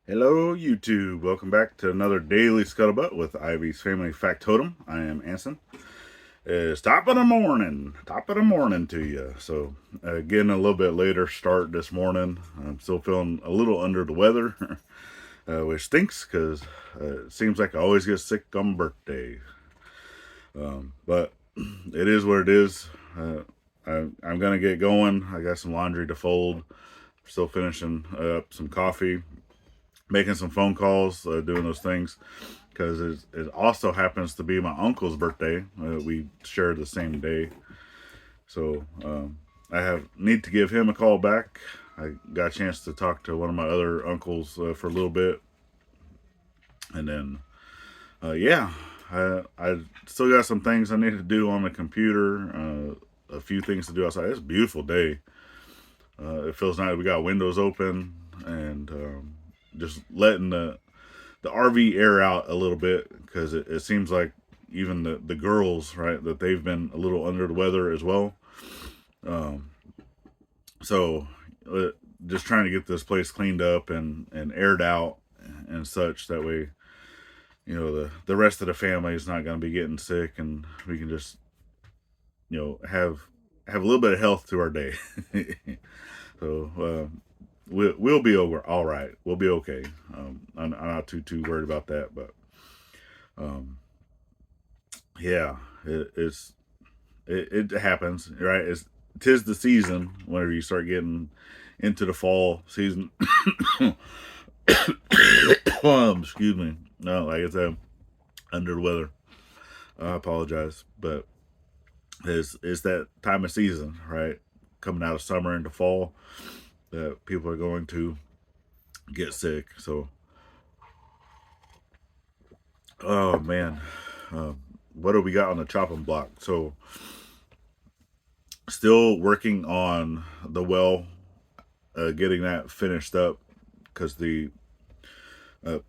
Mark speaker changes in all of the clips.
Speaker 1: Hello, YouTube. Welcome back to another Daily Scuttlebutt with Ivy's Family Factotum. I am Anson. It's top of the morning to you. So, getting a little bit later start this morning. I'm still feeling a little under the weather, which stinks because it seems like I always get sick on birthday. But it is what it is. I'm going to get going. I got some laundry to fold. Still finishing up some coffee, making some phone calls, doing those things because it also happens to be my uncle's birthday. We share the same day, so I have need to give him a call back. I got a chance to talk to one of my other uncles for a little bit, and then yeah, I still got some things I need to do on the computer. A few things to do outside. It's a beautiful day. It feels nice. We got windows open and just letting the RV air out a little bit because it seems like even the girls, right, that they've been a little under the weather as well. Um, so uh, just trying to get this place cleaned up and aired out and such. That way, the rest of the family is not going to be getting sick, and we can just have a little bit of health to our day. So we'll be over all right. We'll be okay. I'm not too worried about that, but um, yeah, it happens, right? Tis the season whenever you start getting into the fall season. Excuse me. No, like I said, under the weather. I apologize, but it's that time of season, right? Coming out of summer into fall, that people are going to get sick. So, oh man, what do we got on the chopping block? So, still working on the well, getting that finished up because the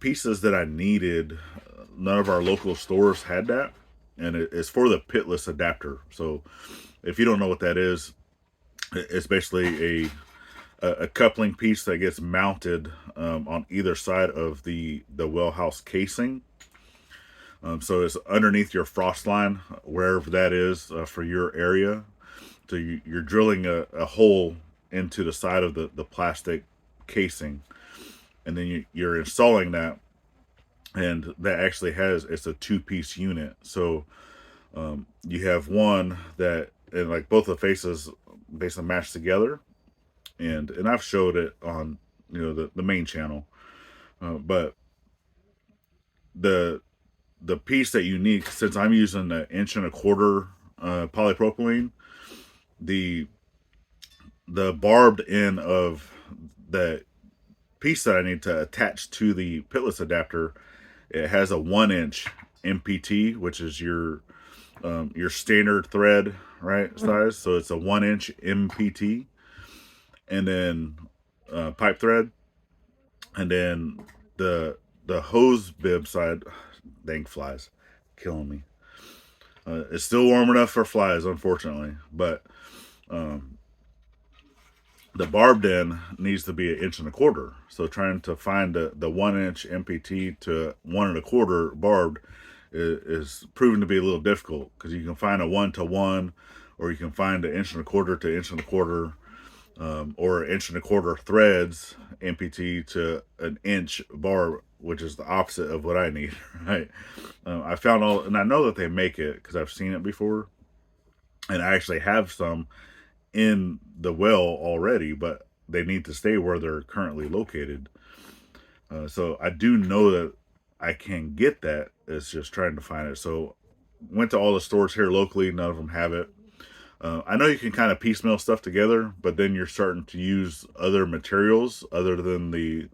Speaker 1: pieces that I needed, none of our local stores had that, and it's for the pitless adapter. So, if you don't know what that is, it's basically a coupling piece that gets mounted on either side of the well house casing. So it's underneath your frost line, wherever that is for your area. So you're drilling a hole into the side of the plastic casing, and then you're installing that, and that actually it's a two-piece unit. So you have one that, and like both the faces basically match together, and I've showed it on the main channel, but the the piece that you need, since I'm using an inch and a quarter polypropylene, the the barbed end of the piece that I need to attach to the pitless adapter, it has a 1 inch MPT, which is your standard thread, right, size. So it's a 1 inch MPT, and then pipe thread, and then the hose bib side. Dang flies, killing me. It's still warm enough for flies, unfortunately, but um, the barbed end needs to be 1 and a quarter. So trying to find the 1 inch MPT to 1 and a quarter barbed is proven to be a little difficult because you can find a 1 to 1, or you can find an 1 and a quarter to 1 and a quarter, or 1 and a quarter threads MPT to an inch barb, which is the opposite of what I need. Right? I found all, and I know that they make it because I've seen it before, and I actually have some in the well already, but they need to stay where they're currently located. So I do know that I can get that. It's just trying to find it. So went to all the stores here locally. None of them have it. I know you can kind of piecemeal stuff together, but then you're starting to use other materials other than the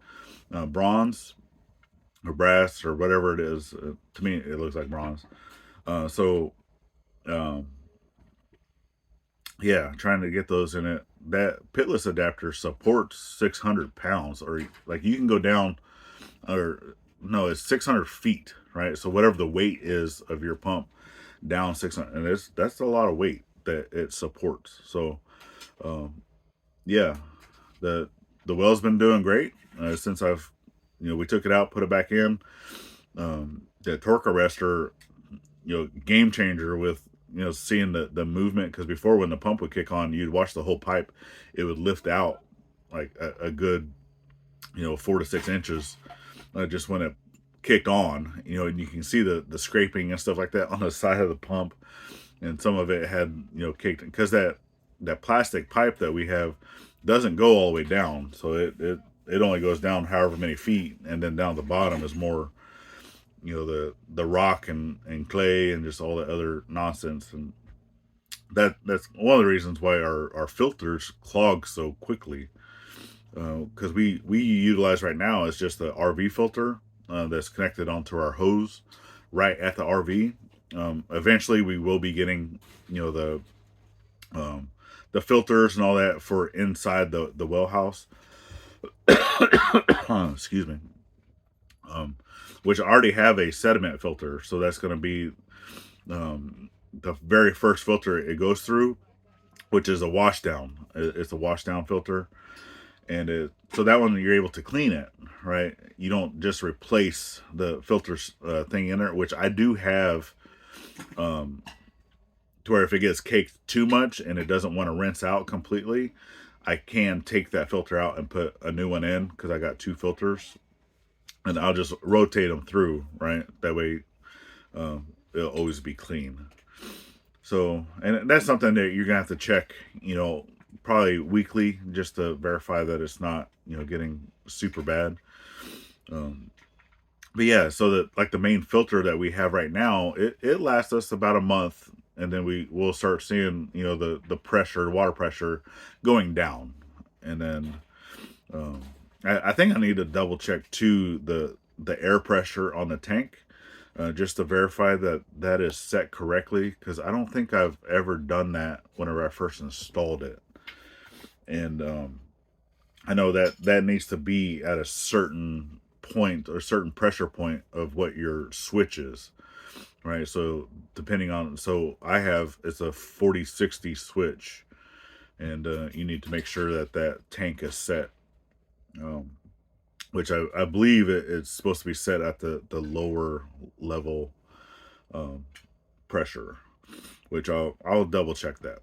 Speaker 1: bronze or brass or whatever it is. To me, it looks like bronze. So um, yeah, trying to get those in it. That pitless adapter supports 600 pounds, or like you can go down, or no, it's 600 feet, right? So whatever the weight is of your pump, down 600, and that's a lot of weight that it supports. So, um, yeah, the the well's been doing great since I've we took it out, put it back in. The torque arrestor, game changer with seeing the movement, because before, when the pump would kick on, you'd watch the whole pipe, it would lift out like a good 4 to 6 inches, just when it kicked on, and you can see the scraping and stuff like that on the side of the pump, and some of it had kicked, because that plastic pipe that we have doesn't go all the way down, so it only goes down however many feet, and then down the bottom is more the rock and clay and just all the other nonsense. And that's one of the reasons why our filters clog so quickly, because we utilize right now is just the RV filter that's connected onto our hose right at the RV. Eventually we will be getting um, the filters and all that for inside the well house. Excuse me. um, which already have a sediment filter, so that's going to be the very first filter it goes through, which is a washdown. It's a washdown filter, and so that one you're able to clean it, right? You don't just replace the filters thing in there, which I do have, to where if it gets caked too much and it doesn't want to rinse out completely, I can take that filter out and put a new one in, because I got two filters, and I'll just rotate them through, right? That way, it'll always be clean. So, and that's something that you're gonna have to check, probably weekly, just to verify that it's not, getting super bad. Um, but yeah, so that, like, the main filter that we have right now, it lasts us about a month, and then we'll start seeing, the pressure, water pressure, going down, and then um, I think I need to double check too the air pressure on the tank, just to verify that that is set correctly, because I don't think I've ever done that whenever I first installed it. And I know that that needs to be at a certain point, or certain pressure point of what your switch is, right? So depending on, so I have, it's a 40-60 switch, and you need to make sure that that tank is set, um, which I believe it's supposed to be set at the lower level um, pressure, which I'll double check that.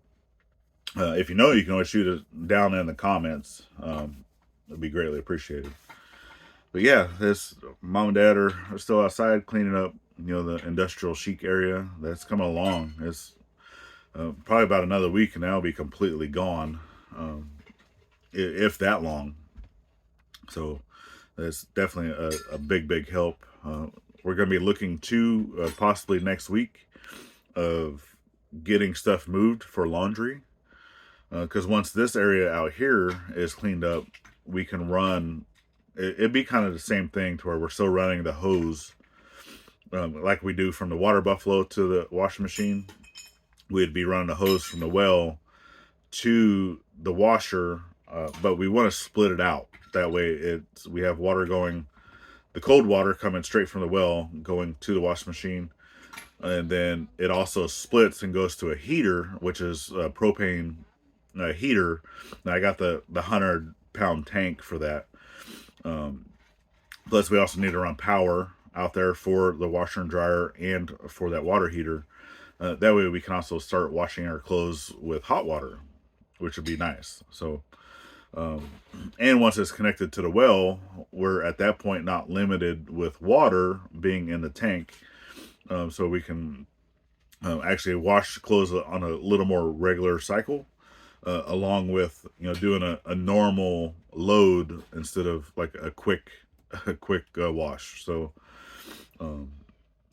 Speaker 1: If you know, you can always shoot it down in the comments. It'd be greatly appreciated. But yeah, this mom and dad are still outside cleaning up, the industrial chic area. That's coming along. It's probably about another week, and that'll be completely gone, if that long. So that's definitely a big help. We're going to be looking to possibly next week of getting stuff moved for laundry, because once this area out here is cleaned up, we can run. It'd be kind of the same thing, to where we're still running the hose, like we do from the water buffalo to the washing machine. We'd be running the hose from the well to the washer, but we want to split it out. That way, we have water going, the cold water coming straight from the well, going to the washing machine, and then it also splits and goes to a heater, which is a propane heater. Now I got the 100-pound tank for that. Plus, we also need to run power out there for the washer and dryer and for that water heater. That way, we can also start washing our clothes with hot water, which would be nice. So, and once it's connected to the well, we're at that point not limited with water being in the tank, so we can actually wash clothes on a little more regular cycle, along with doing a normal load instead of like a quick wash. So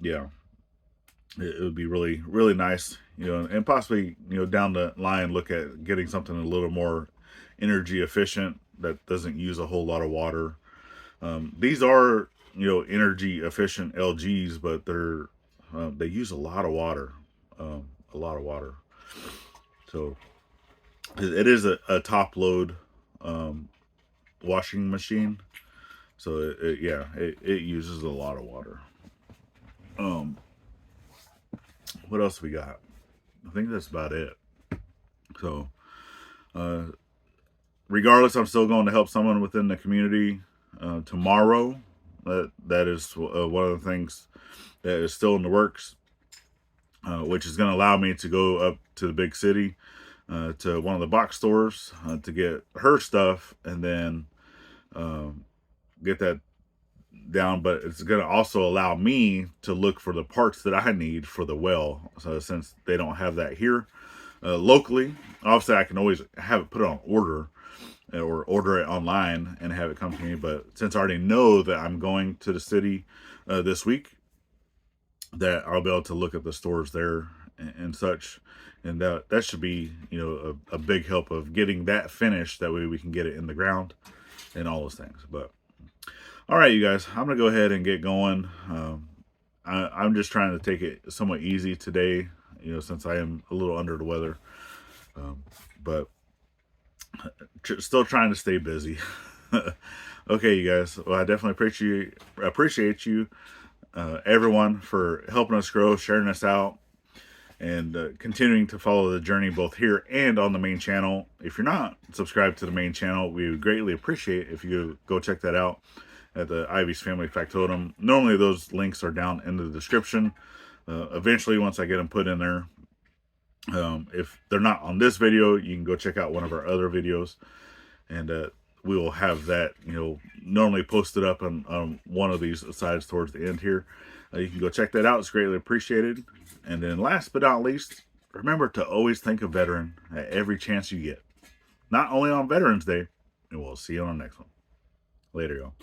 Speaker 1: yeah, it would be really nice, and possibly down the line look at getting something a little more energy efficient that doesn't use a whole lot of water. These are energy efficient LGs, but they use a lot of water, a lot of water. So it is a top load washing machine. So it uses a lot of water. Um, what else we got? I think that's about it. So, regardless, I'm still going to help someone within the community tomorrow. That is one of the things that is still in the works, which is going to allow me to go up to the big city, to one of the box stores, to get her stuff, and then get that down. But it's going to also allow me to look for the parts that I need for the well. So since they don't have that here locally, obviously I can always have it put on order or order it online and have it come to me. But since I already know that I'm going to the city this week, that I'll be able to look at the stores there and such, and that should be, you know, a big help of getting that finished. That way we can get it in the ground and all those things. But all right, you guys, I'm gonna go ahead and get going. I'm just trying to take it somewhat easy today, you know, since I am a little under the weather, but still trying to stay busy. Okay, you guys. Well, I definitely appreciate you, everyone, for helping us grow, sharing us out, and continuing to follow the journey both here and on the main channel. If you're not subscribed to the main channel, we would greatly appreciate if you go check that out at the Ivy's Family Factotum. Normally those links are down in the description. Eventually, once I get them put in there, if they're not on this video, you can go check out one of our other videos, and we will have that, you know, normally posted up on one of these sides towards the end here. You can go check that out. It's greatly appreciated. And then last but not least, remember to always think of veteran at every chance you get. Not only on Veterans Day, and we'll see you on the next one. Later, y'all.